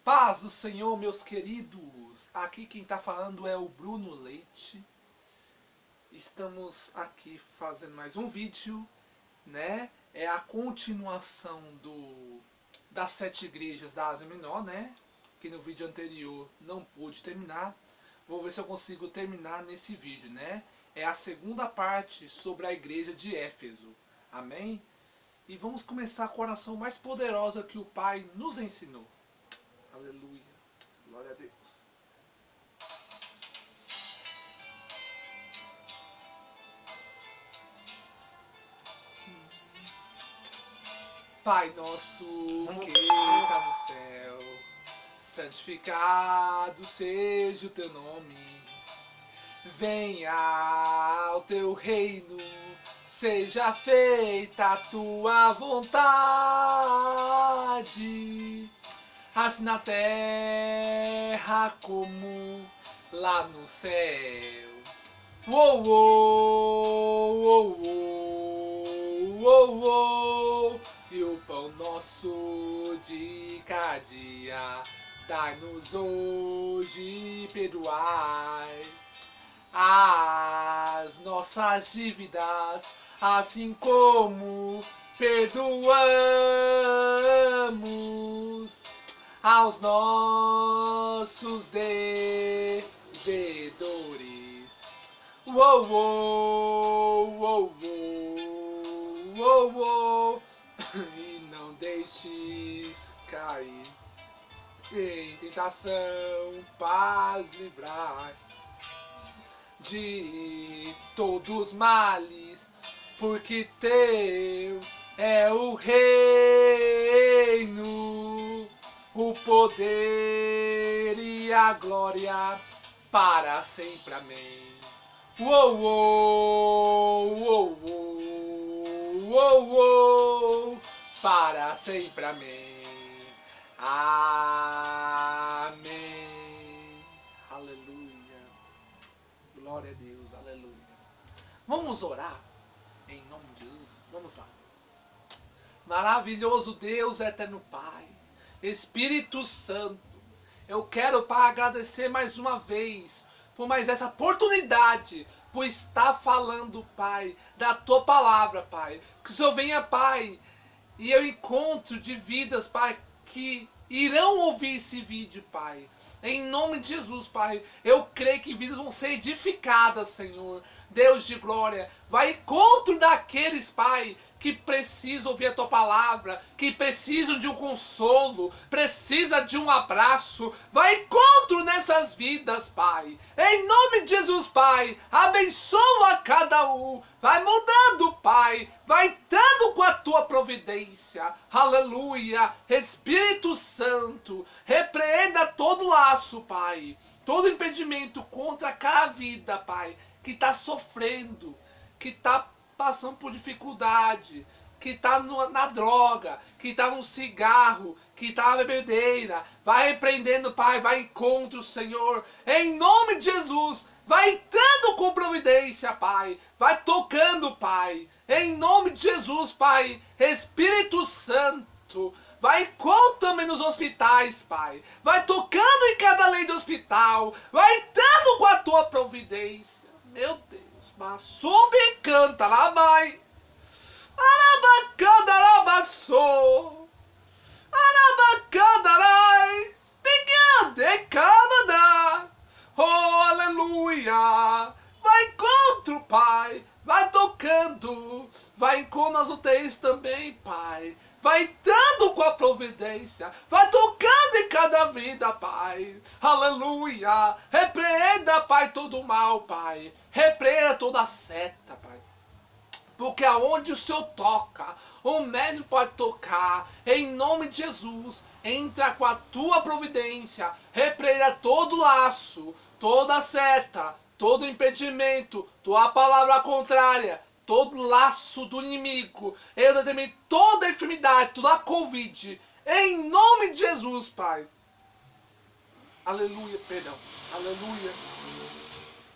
Paz do Senhor, meus queridos. Aqui quem está falando é o Bruno Leite. Estamos aqui fazendo mais um vídeo, né? É a continuação das 7 igrejas da Ásia Menor, né? Que no vídeo anterior não pude terminar. Vou ver se eu consigo terminar nesse vídeo, né? É a segunda parte sobre a igreja de Éfeso. Amém? E vamos começar com a oração mais poderosa que o Pai nos ensinou. Aleluia. Glória a Deus. Pai nosso que está no céu, santificado seja o teu nome. Venha o teu reino, seja feita a tua vontade, assim na terra como lá no céu. Uou, uou, uou, uou, uou, uou. E o pão nosso de cada dia dai-nos hoje, perdoai as nossas dívidas, assim como perdoamos aos nossos devedores. Uou, uou, uou, uou, uou, uou. E não deixes cair em tentação, paz livrai de todos os males, porque teu é o reino, o poder e a glória para sempre. Amém. Uou, uou, uou, uou, uou, uou, para sempre. Amém. Amém. Aleluia. Glória a Deus. Aleluia. Vamos orar em nome de Jesus. Vamos lá. Maravilhoso Deus, eterno Pai, Espírito Santo, eu quero, Pai, agradecer mais uma vez por mais essa oportunidade, por estar falando, Pai, da Tua palavra, Pai. Que o Senhor venha, Pai, e eu encontro de vidas, Pai, que irão ouvir esse vídeo, Pai. Em nome de Jesus, Pai, eu creio que vidas vão ser edificadas, Senhor. Deus de glória, vai encontro daqueles, Pai, que precisam ouvir a Tua palavra, que precisam de um consolo, precisa de um abraço. Vai encontro nessas vidas, Pai. Em nome de Jesus, Pai, abençoa cada um. Vai mudando, Pai, vai dando com a Tua providência. Aleluia. Espírito Santo, repreenda todo laço, Pai, todo impedimento contra cada vida, Pai, que está sofrendo, que está passando por dificuldade, que está na droga, que está no cigarro, que está na bebedeira. Vai repreendendo, Pai, vai encontro, Senhor, em nome de Jesus. Vai entrando com providência, Pai. Vai tocando, Pai, em nome de Jesus, Pai. Espírito Santo, vai encontro também nos hospitais, Pai. Vai tocando em cada lei do hospital. Vai entrando com a Tua providência. Meu Deus, mas sube e canta lá, mãe. Arabacanda, arabaçou. Arabacanda, arai. Pingande, camada. Oh, aleluia. Vai encontro, Pai. Vai tocando. Vai encontro nas UTIs também, Pai. Vai dando com a providência. Vai tocando em cada vida, Pai. Aleluia. Repreenda, Pai, todo o mal, Pai. Repreenda toda a seta, Pai. Porque aonde o Senhor toca, o médico pode tocar. Em nome de Jesus, entra com a Tua providência. Repreenda todo laço, toda seta, todo impedimento, Tua palavra contrária, todo laço do inimigo. Eu determino toda a enfermidade, toda a Covid. Em nome de Jesus, Pai. Aleluia, perdão. Aleluia.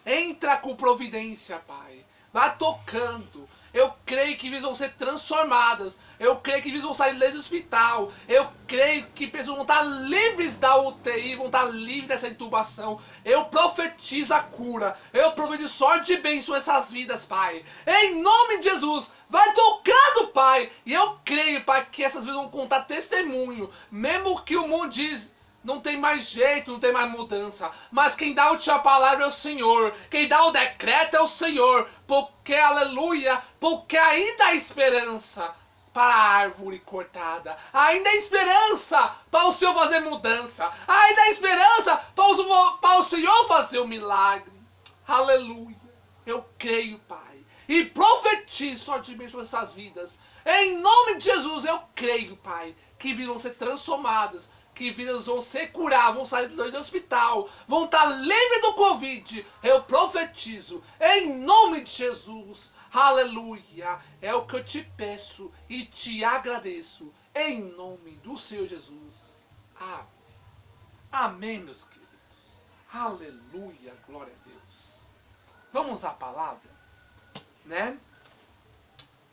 Entra com providência, Pai. Vai tocando. Eu creio que vidas vão ser transformadas. Eu creio que vidas vão sair do hospital. Eu creio que pessoas vão estar livres da UTI, vão estar livres dessa intubação. Eu profetizo a cura. Eu profetizo sorte e bênção nessas vidas, Pai. Em nome de Jesus, vai tocando, Pai. E eu creio, Pai, que essas vidas vão contar testemunho. Mesmo que o mundo diz... Não tem mais jeito, não tem mais mudança. Mas quem dá a palavra é o Senhor. Quem dá o decreto é o Senhor. Porque, aleluia, porque ainda há esperança para a árvore cortada. Ainda há esperança para o Senhor fazer mudança. Ainda há esperança para o Senhor fazer o milagre. Aleluia. Eu creio, Pai. E profetizo sorte bem sobre essas vidas. Em nome de Jesus, eu creio, Pai, que vidas vão ser transformadas. Que vidas vão ser curadas, vão sair do hospital, vão estar livres do Covid. Eu profetizo, em nome de Jesus. Aleluia. É o que eu te peço e te agradeço, em nome do Senhor Jesus. Amém. Amém, meus queridos. Aleluia, glória a Deus. Vamos à palavra, né?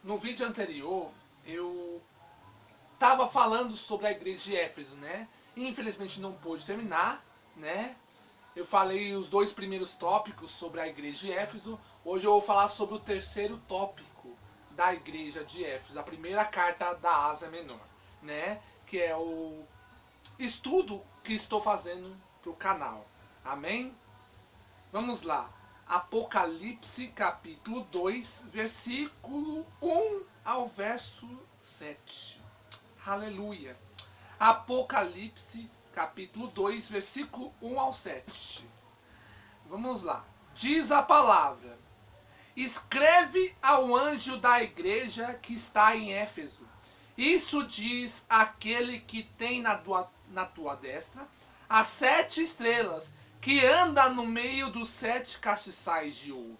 No vídeo anterior, eu estava falando sobre a igreja de Éfeso, né? Infelizmente não pôde terminar, né? Eu falei os 2 primeiros tópicos sobre a igreja de Éfeso. Hoje eu vou falar sobre o 3º tópico da igreja de Éfeso, a primeira carta da Ásia Menor, né? Que é o estudo que estou fazendo para o canal. Amém? Vamos lá. Apocalipse capítulo 2, versículo 1 ao verso 7. Aleluia. Apocalipse, capítulo 2, versículo 1 ao 7. Vamos lá. Diz a palavra: escreve ao anjo da igreja que está em Éfeso. Isso diz aquele que tem na tua destra as 7 estrelas, que anda no meio dos 7 castiçais de ouro.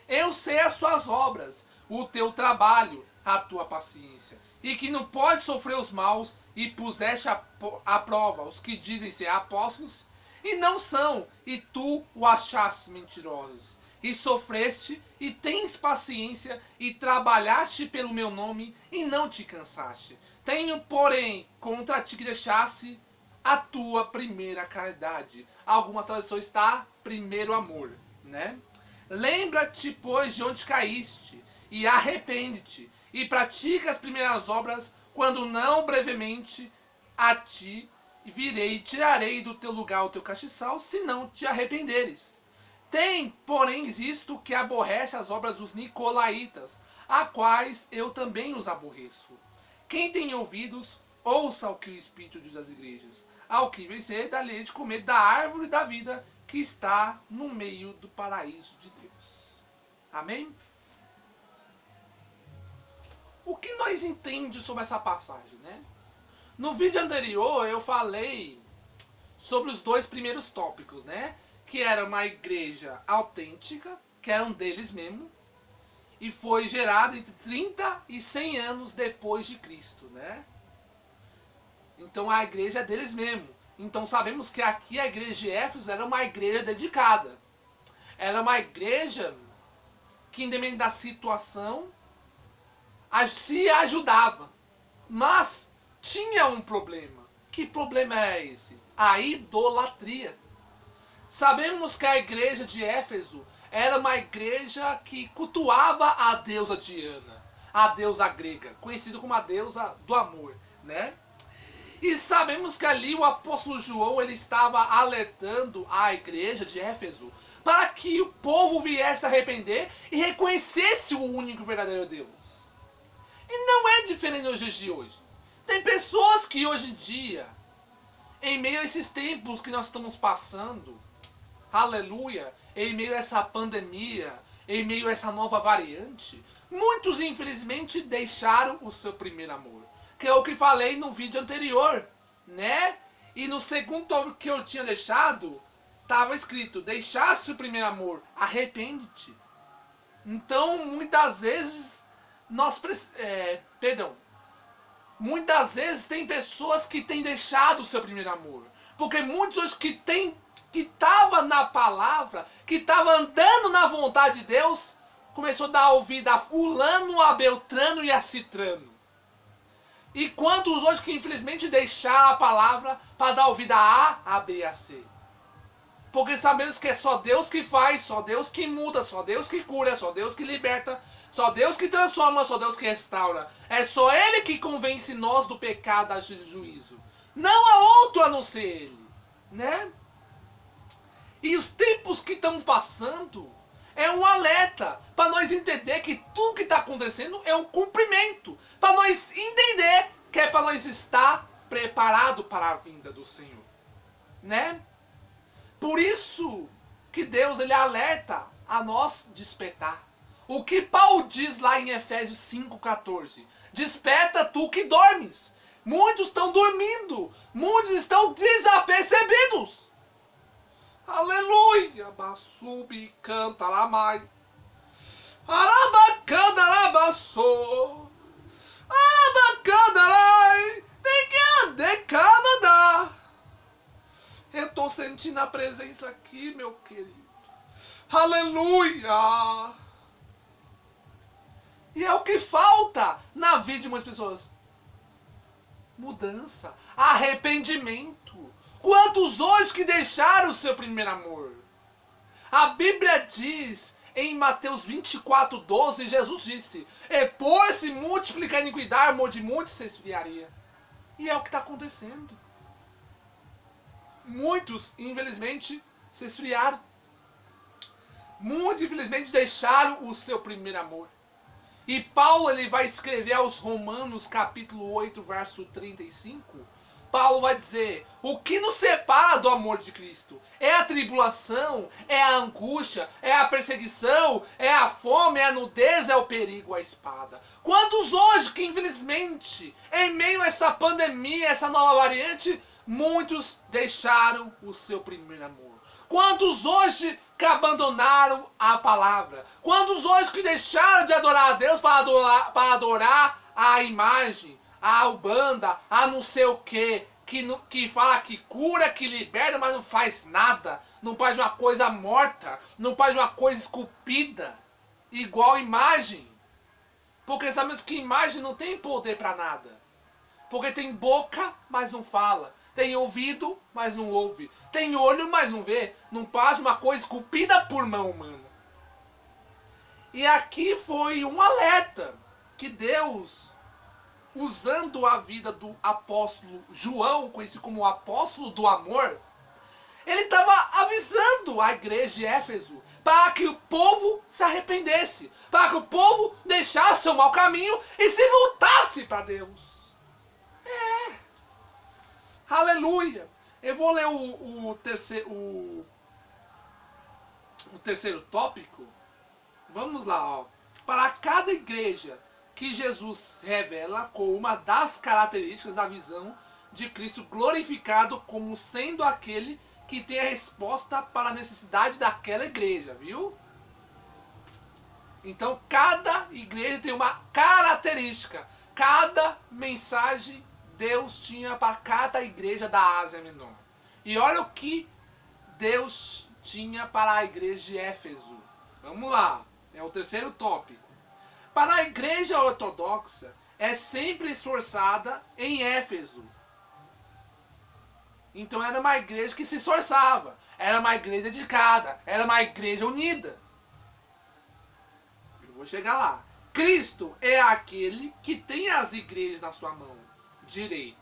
Eu sei as suas obras, o teu trabalho, a tua paciência, e que não pode sofrer os maus, e puseste à prova os que dizem ser apóstolos, e não são, e tu o achaste mentirosos. E sofreste, e tens paciência, e trabalhaste pelo meu nome, e não te cansaste. Tenho, porém, contra ti que deixasse a tua primeira caridade. Algumas traduções está primeiro amor, né? Lembra-te, pois, de onde caíste, e arrepende-te, e pratica as primeiras obras, quando não brevemente a ti virei e tirarei do teu lugar o teu castiçal, se não te arrependeres. Tem, porém, isto que aborrece as obras dos nicolaítas, a quais eu também os aborreço. Quem tem ouvidos, ouça o que o Espírito diz às igrejas. Ao que vencer, dá-lhe de comer da árvore da vida que está no meio do paraíso de Deus. Amém? O que nós entendemos sobre essa passagem, né? No vídeo anterior eu falei sobre os 2 primeiros tópicos, né? Que era uma igreja autêntica, que era um deles mesmo, e foi gerada entre 30 e 100 anos depois de Cristo, né? Então a igreja é deles mesmo. Então sabemos que aqui a igreja de Éfeso era uma igreja dedicada. Era uma igreja que, independente da situação, se ajudava. Mas tinha um problema. Que problema é esse? A idolatria. Sabemos que a igreja de Éfeso era uma igreja que cultuava a deusa Diana, a deusa grega, conhecida como a deusa do amor, né? E sabemos que ali o apóstolo João ele estava alertando a igreja de Éfeso para que o povo viesse a arrepender e reconhecesse o único verdadeiro Deus. E não é diferente nos dias de hoje. Tem pessoas que hoje em dia, em meio a esses tempos que nós estamos passando, aleluia, em meio a essa pandemia, em meio a essa nova variante, muitos infelizmente deixaram o seu primeiro amor. Que é o que falei no vídeo anterior, né? E no segundo tópico que eu tinha deixado, estava escrito: deixaste o primeiro amor, arrepende-te. Então, muitas vezes, muitas vezes tem pessoas que têm deixado o seu primeiro amor. Porque muitos que estavam na palavra, que estavam andando na vontade de Deus, começou a dar ouvido a fulano, a beltrano e a citrano. E quantos hoje que infelizmente deixaram a palavra para dar ouvido a A, B e a C? Porque sabemos que é só Deus que faz, só Deus que muda, só Deus que cura, só Deus que liberta, só Deus que transforma, só Deus que restaura. É só Ele que convence nós do pecado e do juízo. Não há outro a não ser Ele, né? E os tempos que estamos passando é um alerta para nós entender que tudo que está acontecendo é um cumprimento. Para nós entender que é para nós estar preparado para a vinda do Senhor, né? Por isso que Deus ele alerta a nós despertar. O que Paulo diz lá em Efésios 5,14: desperta tu que dormes. Muitos estão dormindo, muitos estão desapercebidos. Aleluia! Basubi canta lá mais. Arabacanda labaçou. Arabacanda lai. Ninguém decamada. Eu estou sentindo a presença aqui, meu querido. Aleluia! E é o que falta na vida de muitas pessoas. Mudança, arrependimento. Quantos hoje que deixaram o seu primeiro amor? A Bíblia diz em Mateus 24:12, Jesus disse: e por se multiplicar a iniquidade, o amor de muitos se esfriaria. E é o que está acontecendo. Muitos, infelizmente, se esfriaram. Muitos, infelizmente, deixaram o seu primeiro amor. E Paulo ele vai escrever aos Romanos, capítulo 8, verso 35. Paulo vai dizer: o que nos separa do amor de Cristo? É a tribulação, é a angústia, é a perseguição, é a fome, é a nudez, é o perigo, a espada. Quantos hoje que, infelizmente, em meio a essa pandemia, essa nova variante, muitos deixaram o seu primeiro amor? Quantos hoje que abandonaram a palavra? Quantos hoje que deixaram de adorar a Deus para adorar a imagem, a Ubanda, a não sei o quê, que fala que cura, que liberta, mas não faz nada, não faz uma coisa morta, não faz uma coisa esculpida, igual imagem? Porque sabemos que imagem não tem poder para nada. Porque tem boca, mas não fala. Tem ouvido, mas não ouve. Tem olho, mas não vê. Não faz uma coisa esculpida por mão humana. E aqui foi um alerta que Deus, usando a vida do apóstolo João, conhecido como o apóstolo do amor, ele estava avisando a igreja de Éfeso para que o povo se arrependesse, para que o povo deixasse o mau caminho e se voltasse para Deus. Aleluia! Eu vou ler o terceiro tópico. Vamos lá, ó. Para cada igreja que Jesus revela como uma das características da visão de Cristo glorificado como sendo aquele que tem a resposta para a necessidade daquela igreja, viu? Então, cada igreja tem uma característica. Cada mensagem Deus tinha para cada igreja da Ásia Menor. E olha o que Deus tinha para a igreja de Éfeso. Vamos lá, é o terceiro tópico. Para a igreja ortodoxa, é sempre esforçada em Éfeso. Então era uma igreja que se esforçava, era uma igreja dedicada, era uma igreja unida. Eu vou chegar lá. Cristo é aquele que tem as igrejas na sua mão direita.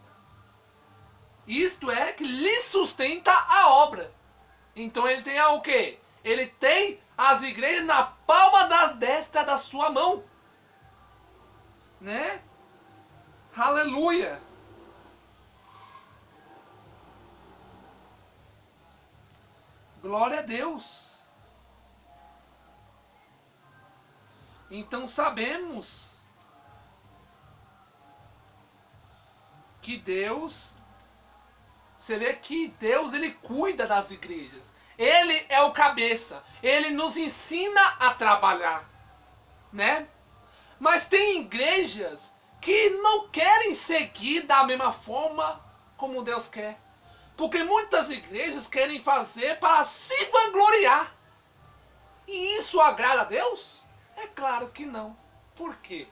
Isto é que lhe sustenta a obra. Então ele tem o quê? Ele tem as igrejas na palma da destra da sua mão. Né? Aleluia! Glória a Deus! Então sabemos que Deus, você vê que Deus ele cuida das igrejas. Ele é o cabeça. Ele nos ensina a trabalhar, né? Mas tem igrejas que não querem seguir da mesma forma como Deus quer. Porque muitas igrejas querem fazer para se vangloriar. E isso agrada a Deus? É claro que não. Por quê?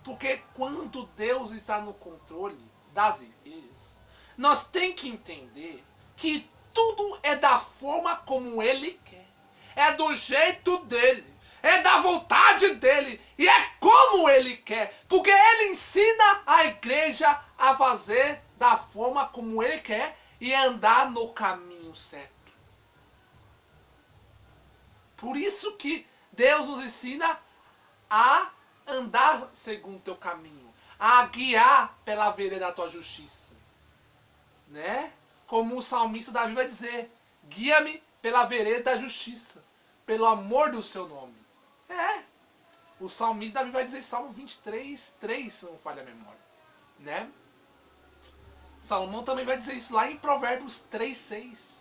Porque quando Deus está no controle das igrejas, nós temos que entender que tudo é da forma como Ele quer. É do jeito dele. É da vontade dele. E é como Ele quer. Porque Ele ensina a igreja a fazer da forma como Ele quer e andar no caminho certo. Por isso que Deus nos ensina a andar segundo o teu caminho, a guiar pela vereda da tua justiça, né? Como o salmista Davi vai dizer, guia-me pela vereda da justiça, pelo amor do seu nome. O salmista Davi vai dizer em Salmo 23, 3, se não falha a memória, né? Salomão também vai dizer isso lá em Provérbios 3, 6.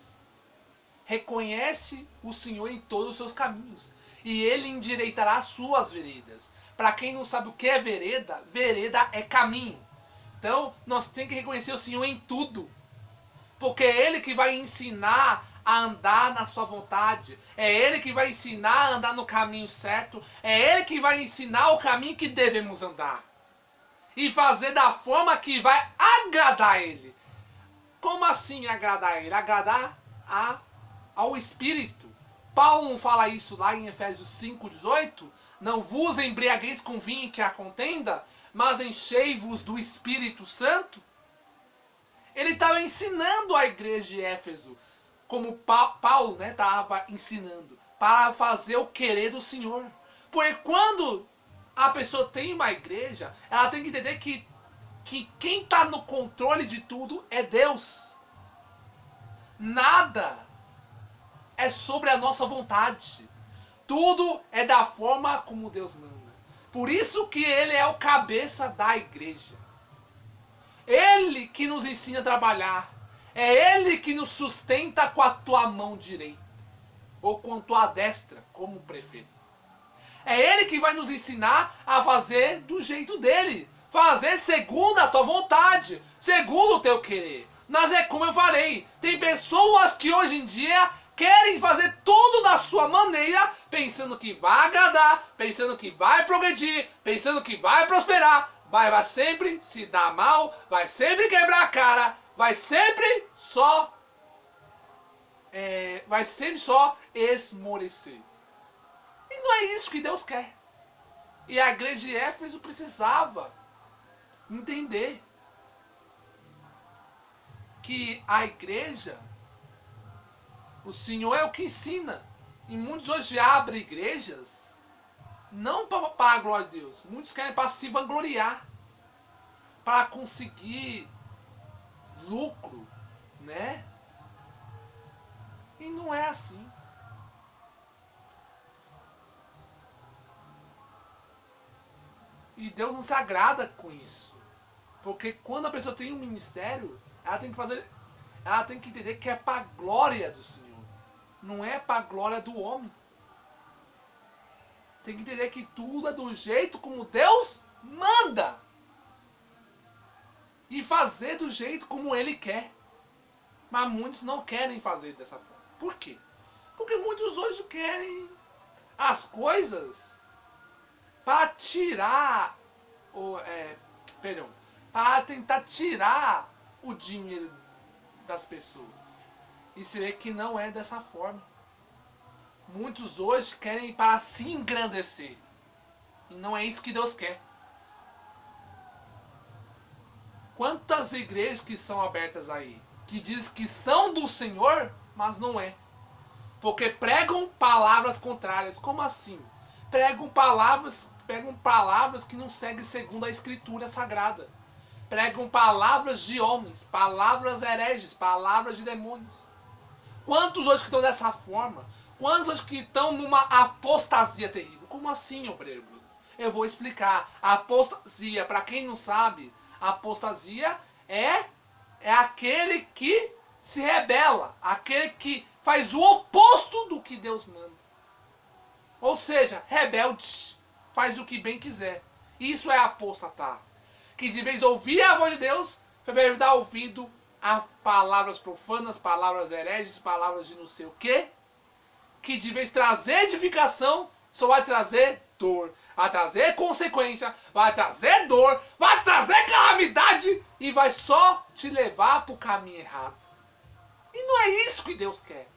Reconhece o Senhor em todos os seus caminhos, e Ele endireitará as suas veredas. Para quem não sabe o que é vereda, vereda é caminho. Então, nós temos que reconhecer o Senhor em tudo. Porque é Ele que vai ensinar a andar na sua vontade. É Ele que vai ensinar a andar no caminho certo. É Ele que vai ensinar o caminho que devemos andar. E fazer da forma que vai agradar a Ele. Como assim agradar a Ele? Agradar ao Espírito. Paulo não fala isso lá em Efésios 5,18? Não vos embriagueis com vinho que a contenda, mas enchei-vos do Espírito Santo? Ele estava ensinando a igreja de Éfeso, como Paulo estava ensinando, para fazer o querer do Senhor. Porque quando a pessoa tem uma igreja, ela tem que entender que quem está no controle de tudo é Deus. Nada é sobre a nossa vontade. Tudo é da forma como Deus manda. Por isso que Ele é o cabeça da igreja. Ele que nos ensina a trabalhar. É Ele que nos sustenta com a tua mão direita. Ou com a tua destra, como prefere. É Ele que vai nos ensinar a fazer do jeito dele. Fazer segundo a tua vontade. Segundo o teu querer. Mas é como eu falei. Tem pessoas que hoje em dia querem fazer tudo da sua maneira, pensando que vai agradar, pensando que vai progredir, pensando que vai prosperar, vai sempre se dar mal, vai sempre quebrar a cara, vai sempre só esmorecer. E não é isso que Deus quer. E a igreja de Éfeso precisava entender que a igreja, o Senhor é o que ensina. E muitos hoje abrem igrejas não para a glória de Deus. Muitos querem para se vangloriar, para conseguir lucro, né? E não é assim. E Deus não se agrada com isso. Porque quando a pessoa tem um ministério, ela tem que entender que é para a glória do Senhor. Não é para a glória do homem. Tem que entender que tudo é do jeito como Deus manda. E fazer do jeito como Ele quer. Mas muitos não querem fazer dessa forma. Por quê? Porque muitos hoje querem as coisas para tirar para tentar tirar o dinheiro das pessoas. E se vê que não é dessa forma. Muitos hoje querem para se engrandecer. E não é isso que Deus quer. Quantas igrejas que são abertas aí, que dizem que são do Senhor, mas não é. Porque pregam palavras contrárias. Como assim? Pregam palavras que não seguem segundo a Escritura Sagrada. Pregam palavras de homens, palavras hereges, palavras de demônios. Quantos hoje que estão dessa forma? Quantos hoje que estão numa apostasia terrível? Como assim, obreiro Bruno? Eu vou explicar. A apostasia, para quem não sabe, a apostasia é aquele que se rebela, aquele que faz o oposto do que Deus manda. Ou seja, rebelde, faz o que bem quiser. Isso é apostatar. Que de vez ouvir a voz de Deus, prefere dar ouvido a palavras profanas, palavras hereges, palavras de não sei o quê. Que de vez trazer edificação, só vai trazer dor, vai trazer consequência, vai trazer dor, vai trazer calamidade e vai só te levar para o caminho errado. E não é isso que Deus quer.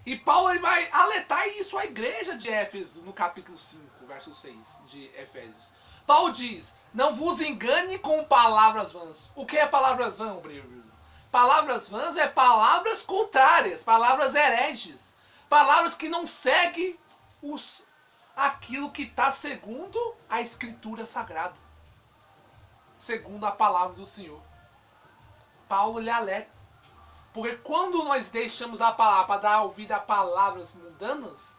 E Paulo ele vai alertar isso à igreja de Éfeso, no capítulo 5, verso 6 de Efésios. Paulo diz, não vos engane com palavras vãs. O que é palavras vãs, Breno? Palavras vãs é palavras contrárias, palavras hereges. Palavras que não seguem aquilo que está segundo a Escritura Sagrada. Segundo a palavra do Senhor. Paulo lhe alerta. Porque quando nós deixamos a palavra para dar ouvido a palavras mundanas,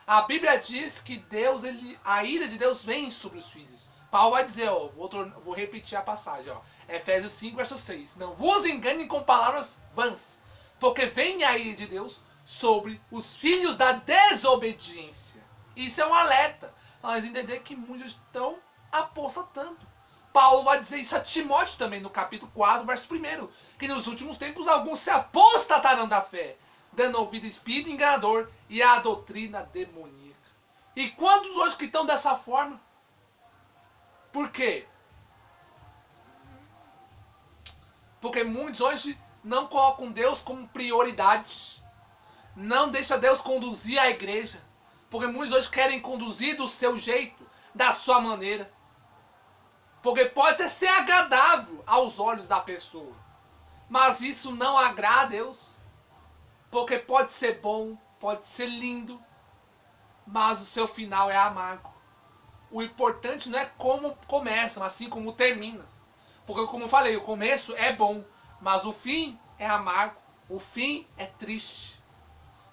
a Bíblia diz que Deus, a ira de Deus vem sobre os filhos. Paulo vai dizer, ó, vou repetir a passagem, ó, Efésios 5, verso 6. Não vos enganem com palavras vãs, porque vem a ira de Deus sobre os filhos da desobediência. Isso é um alerta. Nós entender que muitos estão apostatando. Paulo vai dizer isso a Timóteo também, no capítulo 4, verso 1. Que nos últimos tempos alguns se apostatarão da fé, dando ouvido ao espírito enganador e à doutrina demoníaca. E quantos hoje que estão dessa forma? Por quê? Porque muitos hoje não colocam Deus como prioridade. Não deixa Deus conduzir a igreja. Porque muitos hoje querem conduzir do seu jeito, da sua maneira. Porque pode até ser agradável aos olhos da pessoa. Mas isso não agrada a Deus. Porque pode ser bom, pode ser lindo. Mas o seu final é amargo. O importante não é como começa, mas sim como termina. Porque como eu falei, o começo é bom. Mas o fim é amargo. O fim é triste.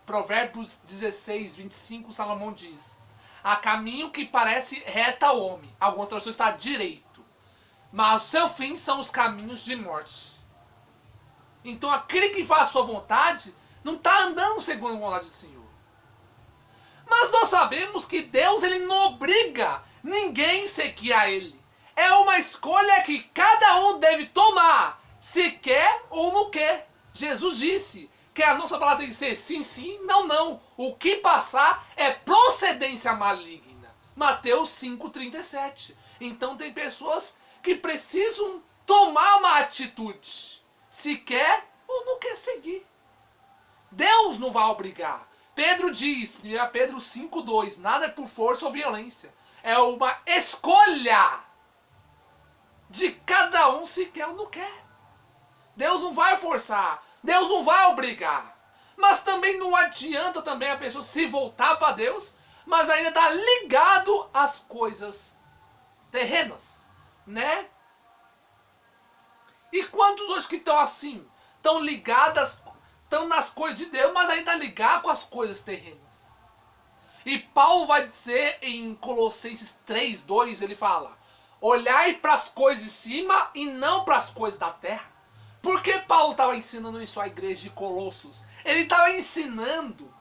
Provérbios 16, 25, Salomão diz: há caminho que parece reto ao homem. Algumas traduções está direito. Mas o seu fim são os caminhos de morte. Então aquele que faz a sua vontade não está andando segundo a vontade do Senhor. Mas nós sabemos que Deus ele não obriga ninguém a seguir a Ele. É uma escolha que cada um deve tomar, se quer ou não quer. Jesus disse que a nossa palavra tem que ser sim, sim, não, não. O que passar é procedência maligna. Mateus 5,37. Então tem pessoas que precisam tomar uma atitude, se quer ou não quer seguir. Deus não vai obrigar. Pedro diz, 1 Pedro 5,2, nada é por força ou violência. É uma escolha de cada um se quer ou não quer. Deus não vai forçar, Deus não vai obrigar. Mas também não adianta também a pessoa se voltar para Deus, mas ainda está ligado às coisas terrenas, né? E quantos hoje que estão assim, estão ligadas, estão nas coisas de Deus, mas ainda ligados com as coisas terrenas? E Paulo vai dizer em Colossenses 3:2, ele fala: olhai para as coisas de cima e não para as coisas da terra. Por que Paulo estava ensinando isso à igreja de Colossos? Ele estava ensinando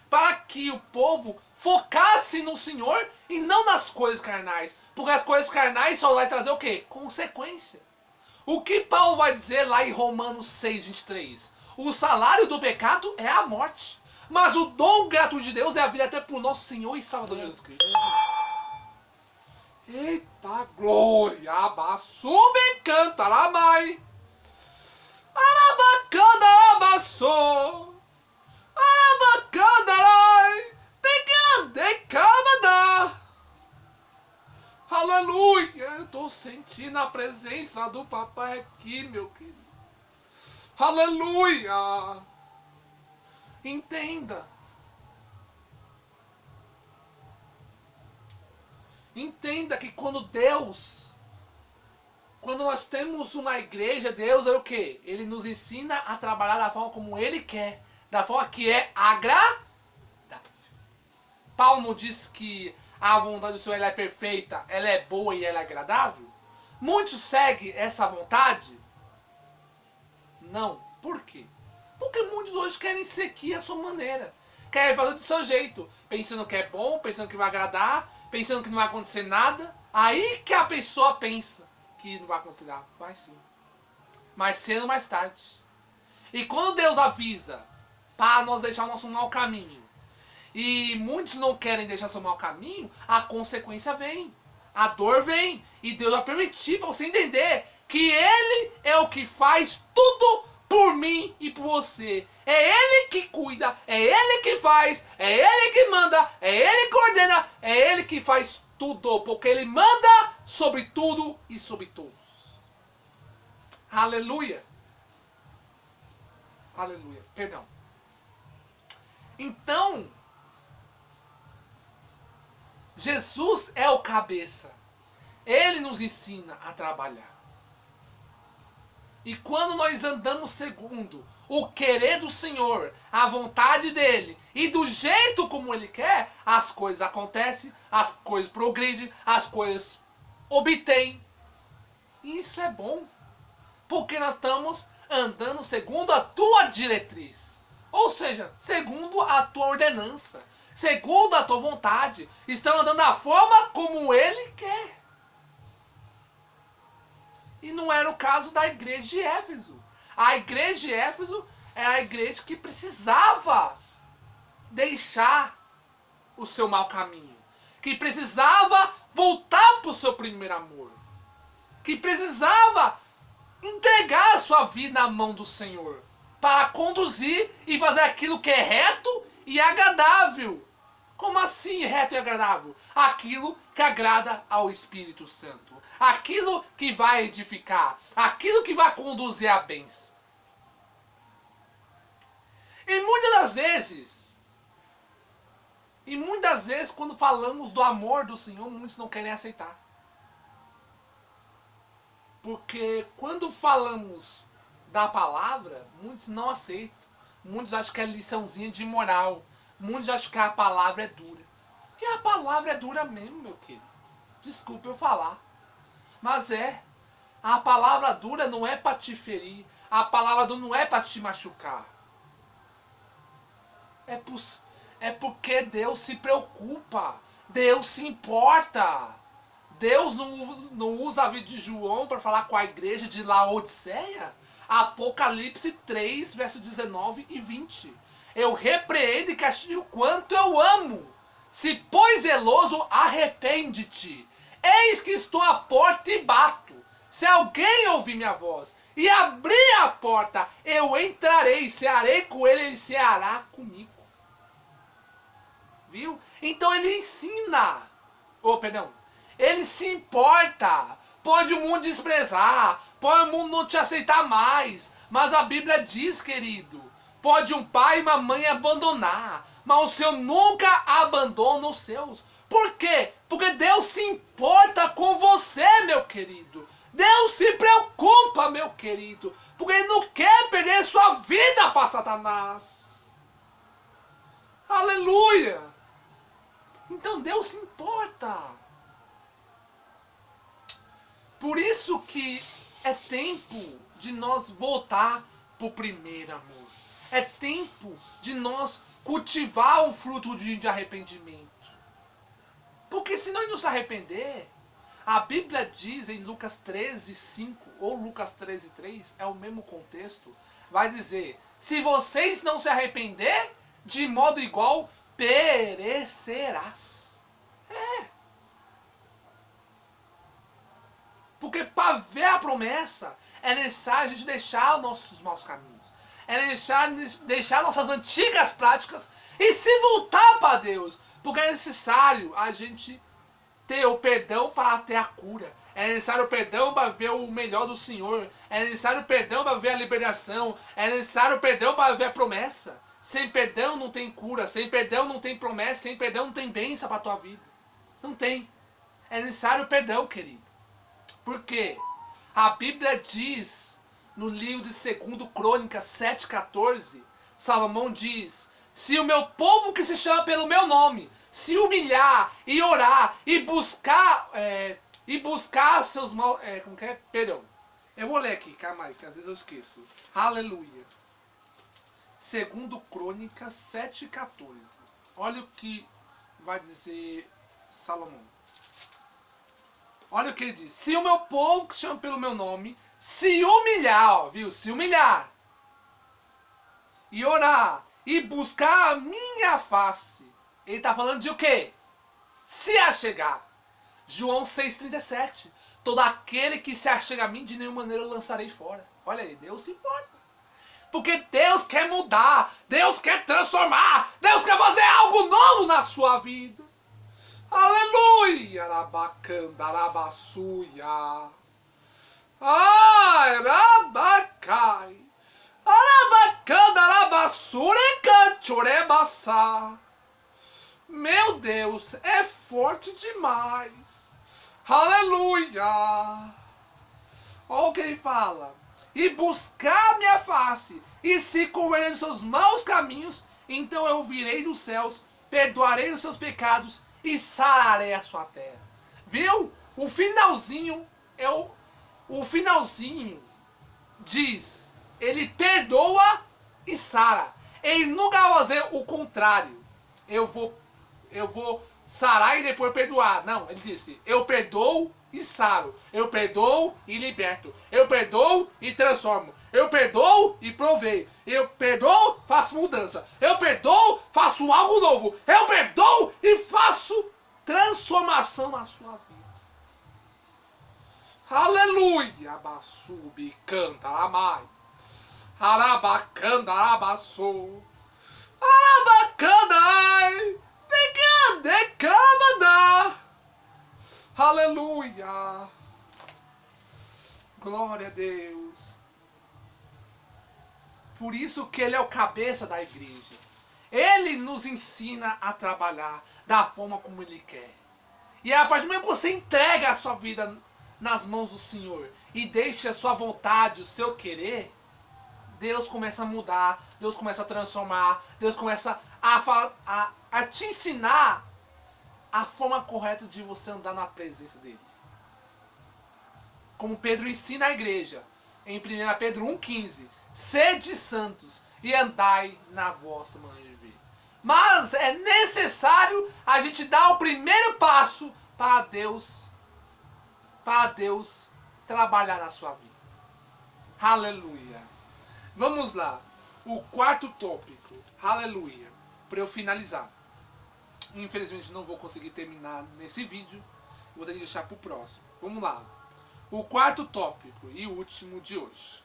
para que o povo focasse no Senhor e não nas coisas carnais. Porque as coisas carnais só vai trazer o quê? Consequência. O que Paulo vai dizer lá em Romanos 6:23? O salário do pecado é a morte. Mas o dom gratuito de Deus é a vida até por nosso Senhor e Salvador Jesus Cristo. Eita glória! Abassume cantaramai! Arabacanda abassou! Arabacandarai! Pegande camada! Aleluia! Eu estou sentindo a presença do papai aqui, meu querido. Aleluia! Entenda. Entenda que quando nós temos uma igreja, Deus é o quê? Ele nos ensina a trabalhar da forma como Ele quer. Da forma que é agradável. Paulo não diz que a vontade do Senhor ela é perfeita, ela é boa e ela é agradável? Muitos seguem essa vontade? Não. Por quê? Porque muitos hoje querem seguir a sua maneira. Querem fazer do seu jeito. Pensando que é bom, pensando que vai agradar, pensando que não vai acontecer nada. Aí que a pessoa pensa que não vai acontecer nada. Vai sim. Mais cedo ou mais tarde. E quando Deus avisa para nós deixar o nosso mau caminho e muitos não querem deixar seu mau caminho, a consequência vem. A dor vem. E Deus vai permitir para você entender que Ele é o que faz tudo por mim e por você. É Ele que cuida, é Ele que faz, é Ele que manda, é Ele que ordena, é Ele que faz tudo, porque Ele manda sobre tudo e sobre todos. Aleluia. Aleluia. Perdão. Então, Jesus é o cabeça. Ele nos ensina a trabalhar. E quando nós andamos segundo o querer do Senhor, a vontade dele e do jeito como ele quer, as coisas acontecem, as coisas progridem, as coisas obtêm. E isso é bom, porque nós estamos andando segundo a tua diretriz. Ou seja, segundo a tua ordenança, segundo a tua vontade. Estamos andando da forma como ele quer. E não era o caso da igreja de Éfeso. A igreja de Éfeso era a igreja que precisava deixar o seu mau caminho. Que precisava voltar para o seu primeiro amor. Que precisava entregar a sua vida na mão do Senhor. Para conduzir e fazer aquilo que é reto e agradável. Como assim reto e agradável? Aquilo que agrada ao Espírito Santo. Aquilo que vai edificar. Aquilo que vai conduzir a bênção. E muitas vezes, quando falamos do amor do Senhor, muitos não querem aceitar. Porque quando falamos da palavra, muitos não aceitam. Muitos acham que é liçãozinha de moral. Muitos acham que a palavra é dura. E a palavra é dura mesmo, meu querido. Desculpa eu falar. Mas é. A palavra dura não é para te ferir. A palavra dura não é para te machucar. É porque Deus se preocupa. Deus se importa. Deus não usa a vida de João para falar com a igreja de Laodiceia. Apocalipse 3, verso 19 e 20. Eu repreendo e castigo quanto eu amo. Se pois zeloso, arrepende-te. Eis que estou à porta e bato. Se alguém ouvir minha voz e abrir a porta, eu entrarei, cearei com ele, ele ceará comigo. Viu? Então ele ensina. Ele se importa. Pode o mundo desprezar, pode o mundo não te aceitar mais, mas a Bíblia diz, querido, pode um pai e uma mãe abandonar, mas o Senhor nunca abandona os seus. Por quê? Porque Deus se importa com você, meu querido. Deus se preocupa, meu querido, porque Ele não quer perder sua vida para Satanás. Aleluia! Então Deus se importa. Por isso que é tempo de nós voltar para o primeiro amor. É tempo de nós cultivar um fruto de arrependimento. Porque se nós não se arrepender, a Bíblia diz em Lucas 13:5 ou Lucas 13:3, é o mesmo contexto, vai dizer, se vocês não se arrepender, de modo igual perecerás. Porque para ver a promessa, é necessário a gente deixar os nossos maus caminhos. É necessário deixar nossas antigas práticas e se voltar para Deus. Porque é necessário a gente ter o perdão para ter a cura. É necessário o perdão para ver o melhor do Senhor. É necessário o perdão para ver a liberação. É necessário o perdão para ver a promessa. Sem perdão não tem cura. Sem perdão não tem promessa. Sem perdão não tem bênção para a tua vida. Não tem. É necessário o perdão, querido. Porque a Bíblia diz, no livro de 2 Crônicas 7,14, Salomão diz, se o meu povo que se chama pelo meu nome, se humilhar e orar e buscar seus mal... Perdão. Eu vou ler aqui, calma aí, que às vezes eu esqueço. Aleluia. 2 Crônicas 7,14. Olha o que vai dizer Salomão. Olha o que ele diz. Se o meu povo que se chama pelo meu nome se humilhar, ó, viu? Se humilhar e orar e buscar a minha face Ele está falando de o quê? Se achegar. João 6,37. Todo aquele que se achega a mim, de nenhuma maneira eu lançarei fora. Olha aí, Deus se importa. Porque Deus quer mudar, Deus quer transformar, Deus quer fazer algo novo na sua vida. Aleluia! Arabacanda, arabassuia. Arabacai. Arabacanda, arabassure, canchorebassá. Meu Deus, é forte demais. Aleluia. Olha o que ele fala. E buscar minha face, e se converter dos seus maus caminhos, então eu virei dos céus, perdoarei os seus pecados e sararei a sua terra. Viu? O finalzinho o finalzinho diz, ele perdoa e sara. Ele nunca vai fazer o contrário. Eu vou sarar e depois perdoar. Não, ele disse, eu perdoo e saro. Eu perdoo e liberto. Eu perdoo e transformo. Eu perdoo e proveio. Eu perdoo, faço mudança. Eu perdoo, faço algo novo. Eu perdoo e faço transformação na sua vida. Aleluia! Abassubi, canta, amai. Arabacanda, abassou. Arabacanda, ai. Decamada. Aleluia. Glória a Deus. Por isso que ele é o cabeça da igreja. Ele nos ensina a trabalhar da forma como ele quer. E a partir do momento que você entrega a sua vida nas mãos do Senhor e deixa a sua vontade, o seu querer, Deus começa a mudar, Deus começa a transformar, Deus começa a te ensinar a forma correta de você andar na presença dele. Como Pedro ensina a igreja em 1 Pedro 1,15: sede santos e andai na vossa maneira de viver. Mas é necessário a gente dar o primeiro passo para Deus trabalhar na sua vida. Aleluia. Vamos lá. O quarto tópico. Aleluia. Para eu finalizar. Infelizmente não vou conseguir terminar nesse vídeo. Vou ter que deixar para o próximo. Vamos lá. O quarto tópico e último de hoje.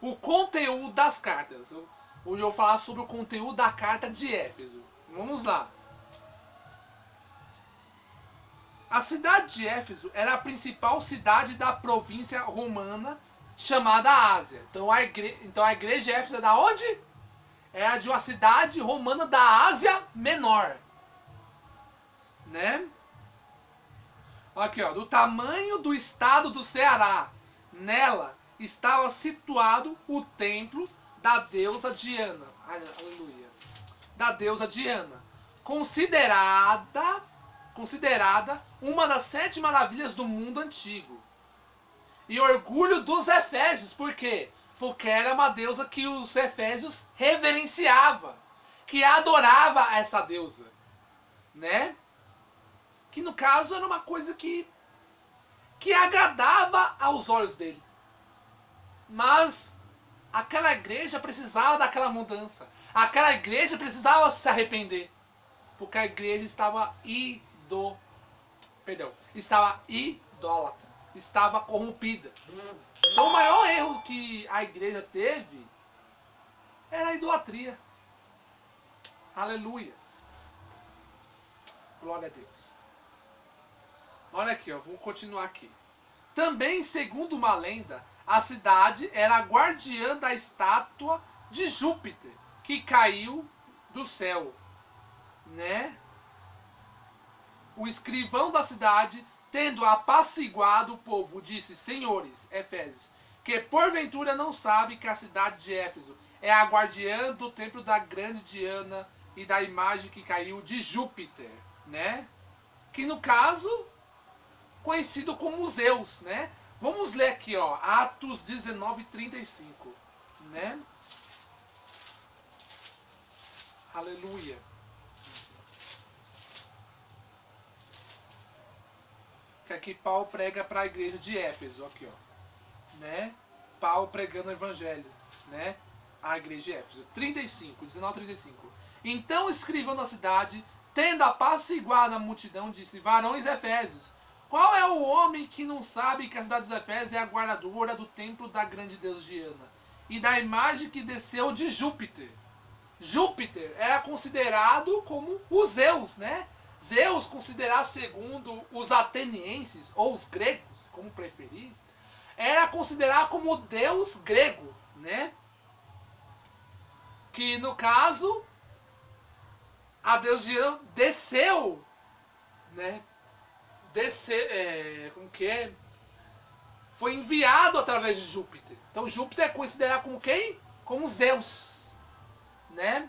O conteúdo das cartas. Hoje eu vou falar sobre o conteúdo da carta de Éfeso. Vamos lá. A cidade de Éfeso era a principal cidade da província romana chamada Ásia. Então a igreja de Éfeso é da onde? É de uma cidade romana da Ásia Menor. Né? Aqui, ó, do tamanho do estado do Ceará. Nela estava situado o templo da deusa Diana. Aleluia. Da deusa Diana. Considerada uma das 7 maravilhas do mundo antigo. E orgulho dos efésios. Por quê? Porque era uma deusa que os efésios reverenciava, que adorava essa deusa, né? Que no caso era uma coisa que agradava aos olhos dele. Mas aquela igreja precisava daquela mudança. Aquela igreja precisava se arrepender. Porque a igreja estava idólatra. Estava corrompida. Então o maior erro que a igreja teve era a idolatria. Aleluia. Glória a Deus. Olha aqui, ó, vamos continuar aqui. Também, segundo uma lenda, a cidade era a guardiã da estátua de Júpiter, que caiu do céu, né? O escrivão da cidade, tendo apaciguado o povo, disse: senhores, Efésios, que porventura não sabe que a cidade de Éfeso é a guardiã do templo da grande Diana e da imagem que caiu de Júpiter, né? Que no caso, conhecido como Zeus, né? Vamos ler aqui, ó, Atos 19:35, né? Aleluia. Que aqui Paulo prega para a igreja de Éfeso, aqui, ó, né? Paulo pregando o evangelho, né? A igreja de Éfeso. 19:35. Então o escrivão da cidade, tendo apaciguado a multidão, disse: varões efésios, qual é o homem que não sabe que a cidade dos Efésios é a guardadora do templo da grande deusa Diana e da imagem que desceu de Júpiter? Júpiter era considerado como o Zeus, né? Zeus, considerado segundo os atenienses, ou os gregos, como preferir, era considerado como o deus grego, né? Que no caso, a deusa Diana desceu, né? Como que é? Foi enviado através de Júpiter. Então Júpiter é considerado como quem? Como Zeus, né?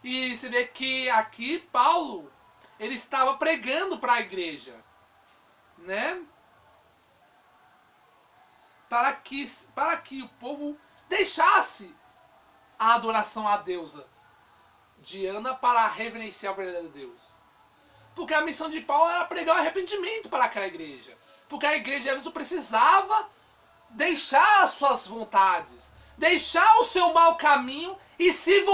E você vê que aqui Paulo, ele estava pregando para a igreja, né? Para que o povo deixasse a adoração à deusa Diana para reverenciar o verdadeiro Deus. Porque a missão de Paulo era pregar o arrependimento para aquela igreja. Porque a igreja precisava deixar as suas vontades, deixar o seu mau caminho e se voltar